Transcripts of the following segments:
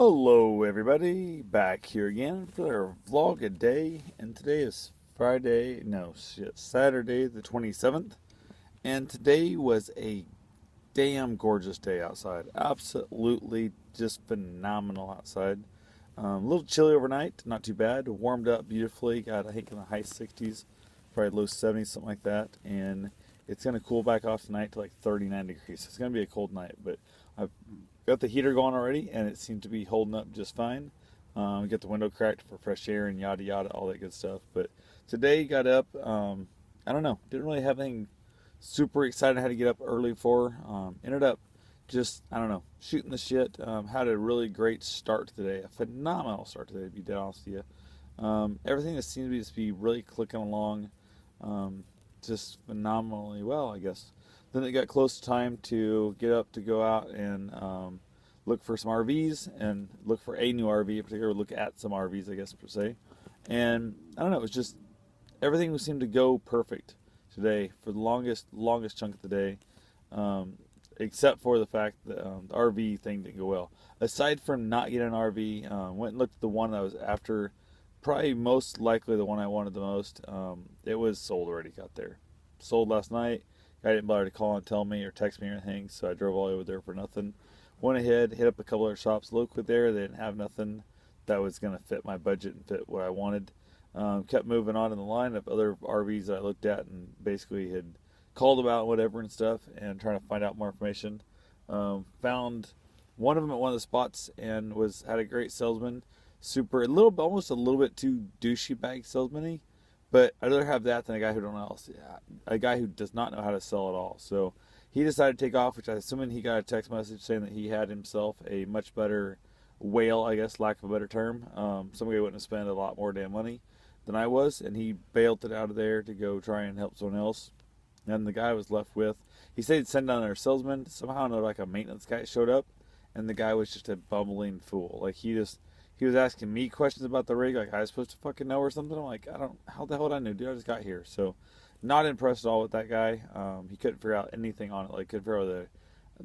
Hello, everybody. Back here again for our vlog a day, and today is Friday. No, shit, Saturday the 27th, and today was a damn gorgeous day outside. Absolutely, just phenomenal outside. A little chilly overnight, not too bad. Warmed up beautifully. Got I think in the high 60s, probably low 70s, something like that, and it's gonna cool back off tonight to like 39 degrees. It's gonna be a cold night, but I've got the heater going already, and it seems to be holding up just fine. Get the window cracked for fresh air and yada yada, all that good stuff. But today got up. I don't know. Didn't really have anything super excited. I had to get up early for. Ended up just I don't know shooting the shit. Had a really great start today. A phenomenal start today, to be dead honest with you. Everything that seems to be just be really clicking along, just phenomenally well, I guess. Then it got close to time to get up to go out and look for some RVs and look for a new RV in particular, look at some RVs, I guess, per se. And I don't know, it was just everything seemed to go perfect today for the longest chunk of the day, except for the fact that the RV thing didn't go well. Aside from not getting an RV, went and looked at the one that was after, probably most likely the one I wanted the most. It was sold already, got there. Sold last night. I didn't bother to call and tell me or text me or anything, so I drove all the way over there for nothing. Went ahead, hit up a couple other shops local there. They didn't have nothing that was going to fit my budget and fit what I wanted. Kept moving on in the line of other RVs that I looked at and basically had called about whatever and stuff and trying to find out more information. Found one of them at one of the spots and had a great salesman. Almost a little bit too douchey bag salesman-y. But I'd rather have that than a guy who don't know else, a guy who does not know how to sell at all. So he decided to take off, which I assuming he got a text message saying that he had himself a much better whale, I guess, lack of a better term. Somebody wouldn't have spent a lot more damn money than I was, and he bailed it out of there to go try and help someone else. And the guy was left with, he said he'd send down their salesman. Somehow, like a maintenance guy showed up, and the guy was just a bumbling fool. Like he was asking me questions about the rig, like I was supposed to fucking know or something. I'm like, how the hell did I know, dude? I just got here. So, not impressed at all with that guy. He couldn't figure out anything on it. Like, couldn't figure out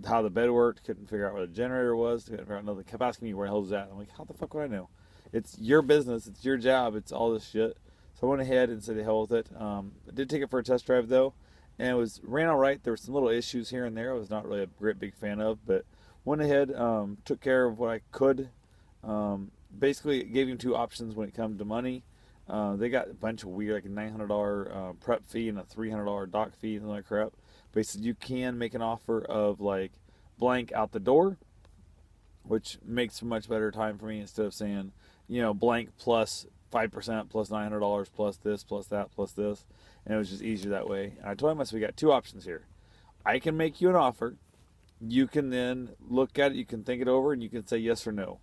how the bed worked. Couldn't figure out where the generator was. Couldn't figure out nothing. Kept asking me where the hell was that. I'm like, how the fuck would I know? It's your business. It's your job. It's all this shit. So I went ahead and said the hell with it. I did take it for a test drive though, and ran all right. There were some little issues here and there. I was not really a great big fan of, but went ahead, took care of what I could. Basically gave him two options when it comes to money. They got a bunch of weird, like a $900 prep fee and a $300 dock fee and all that crap. But he said you can make an offer of like blank out the door, which makes a much better time for me instead of saying, blank plus 5% plus $900 plus this plus that plus this. And it was just easier that way. And I told him, I said, we got two options here. I can make you an offer. You can then look at it, you can think it over, and you can say yes or no.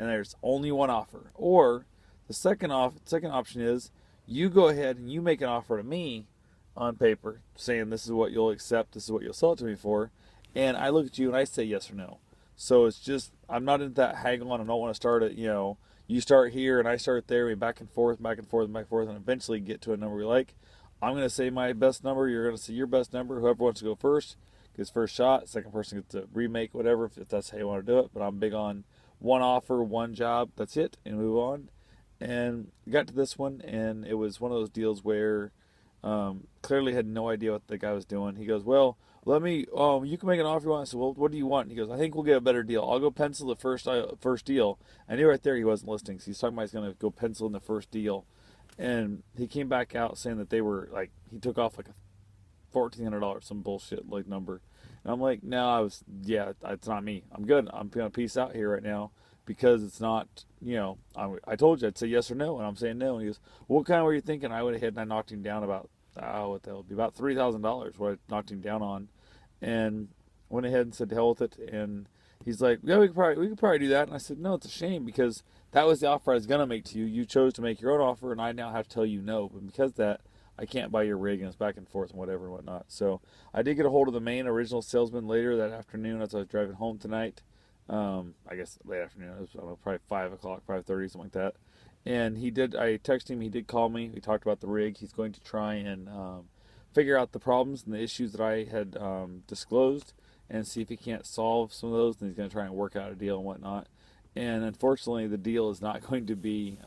And there's only one offer. Or the second option is you go ahead and you make an offer to me on paper saying this is what you'll accept, this is what you'll sell it to me for, and I look at you and I say yes or no. So it's just I'm not into that haggle on. I don't want to start at you start here and I start there, we back and forth, back and forth, and back and forth, and eventually get to a number we like. I'm gonna say my best number, you're gonna say your best number. Whoever wants to go first gets first shot. Second person gets to remake whatever if that's how you want to do it. But I'm big on one offer, one job, that's it, and move on. And got to this one, and it was one of those deals where clearly had no idea what the guy was doing. He goes, well, let me, you can make an offer you want. I said, well, what do you want? And he goes, I think we'll get a better deal. I'll go pencil the first deal. I knew right there he wasn't listening, so he's talking about he's going to go pencil in the first deal. And he came back out saying that they were, like, he took off like a $1,400, some bullshit, like, number. And I'm like, no, it's not me. I'm good. I'm going to peace out here right now because it's not, I told you I'd say yes or no, and I'm saying no. And he goes, what kind were you thinking? I went ahead and I knocked him down about, what the hell, it'd be about $3,000 what I knocked him down on. And went ahead and said, to hell with it. And he's like, yeah, we could probably do that. And I said, no, it's a shame because that was the offer I was going to make to you. You chose to make your own offer, and I now have to tell you no. But because of that, I can't buy your rig, and it's back and forth and whatever and whatnot. So I did get a hold of the main original salesman later that afternoon as I was driving home tonight. I guess late afternoon. It was, I don't know, probably 5 o'clock, 5:30, something like that. And I texted him. He did call me. We talked about the rig. He's going to try and figure out the problems and the issues that I had disclosed and see if he can't solve some of those. And he's going to try and work out a deal and whatnot. And unfortunately, the deal is not going to be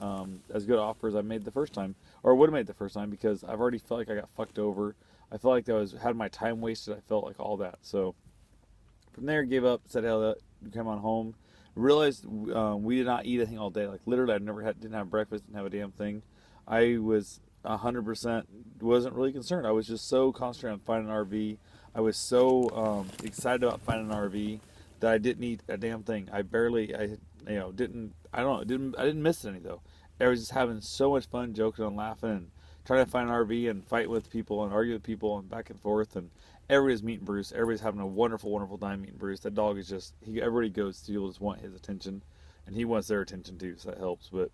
as good offer as I made the first time, or would have made the first time, because I've already felt like I got fucked over. I felt like had my time wasted. I felt like all that. So from there, gave up. Said hell, come on home. Realized we did not eat anything all day. Like literally, didn't have breakfast, didn't have a damn thing. I was 100% wasn't really concerned. I was just so concentrated on finding an RV. I was so excited about finding an RV that I didn't eat a damn thing. Didn't. I don't know. I didn't miss any though. I was just having so much fun, joking and laughing, and trying to find an RV and fight with people and argue with people and back and forth. And everybody's meeting Bruce. Everybody's having a wonderful, wonderful time meeting Bruce. That dog is just everybody goes to just want his attention, and he wants their attention too. So that helps. But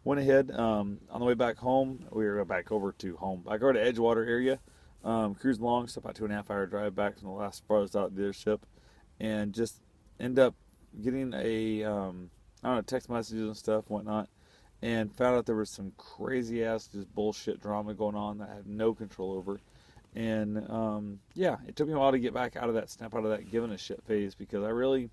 went ahead on the way back home. We were back over to home. Back over to Edgewater area. Cruising along, so about 2.5 hour drive back from the last farthest out dealership, and just end up getting I don't know, text messages and stuff, and whatnot, and found out there was some crazy ass just bullshit drama going on that I had no control over. And yeah, it took me a while to get back out of that, snap out of that giving a shit phase, because I really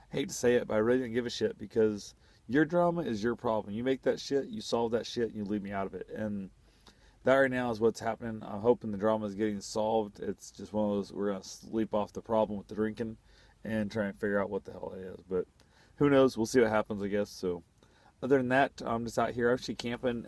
hate to say it, but I really didn't give a shit, because your drama is your problem. You make that shit, you solve that shit, and you leave me out of it. And that right now is what's happening. I'm hoping the drama is getting solved. It's just one of those, we're going to sleep off the problem with the drinking and try and figure out what the hell it is. But who knows? We'll see what happens, I guess. So other than that, I'm just out here actually camping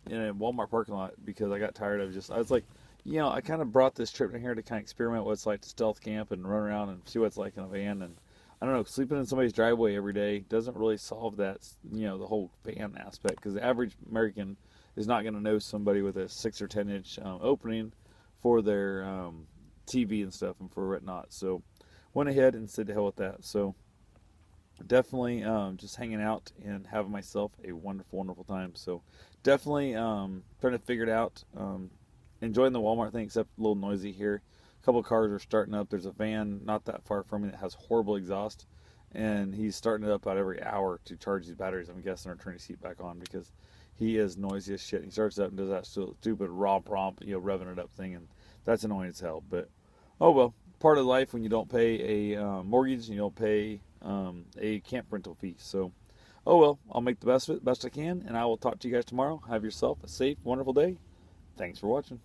in a Walmart parking lot, because I got tired of I was like, I kind of brought this trip in here to kind of experiment what it's like to stealth camp and run around and see what it's like in a van. And I don't know, sleeping in somebody's driveway every day doesn't really solve that, the whole van aspect, because the average American is not going to know somebody with a 6 or 10 inch opening for their TV and stuff and for whatnot. So went ahead and said to hell with that. So definitely just hanging out and having myself a wonderful, wonderful time. So definitely trying to figure it out. Enjoying the Walmart thing, except a little noisy here. A couple of cars are starting up. There's a van not that far from me that has horrible exhaust, and he's starting it up about every hour to charge these batteries. I'm guessing, or turn his heat back on, because he is noisy as shit. He starts it up and does that stupid romp, revving it up thing, and that's annoying as hell. But oh well, part of life when you don't pay a mortgage and you don't pay a camp rental fee. So oh well, I'll make the best of it, best I can, and I will talk to you guys tomorrow. Have yourself a safe, wonderful day. Thanks for watching.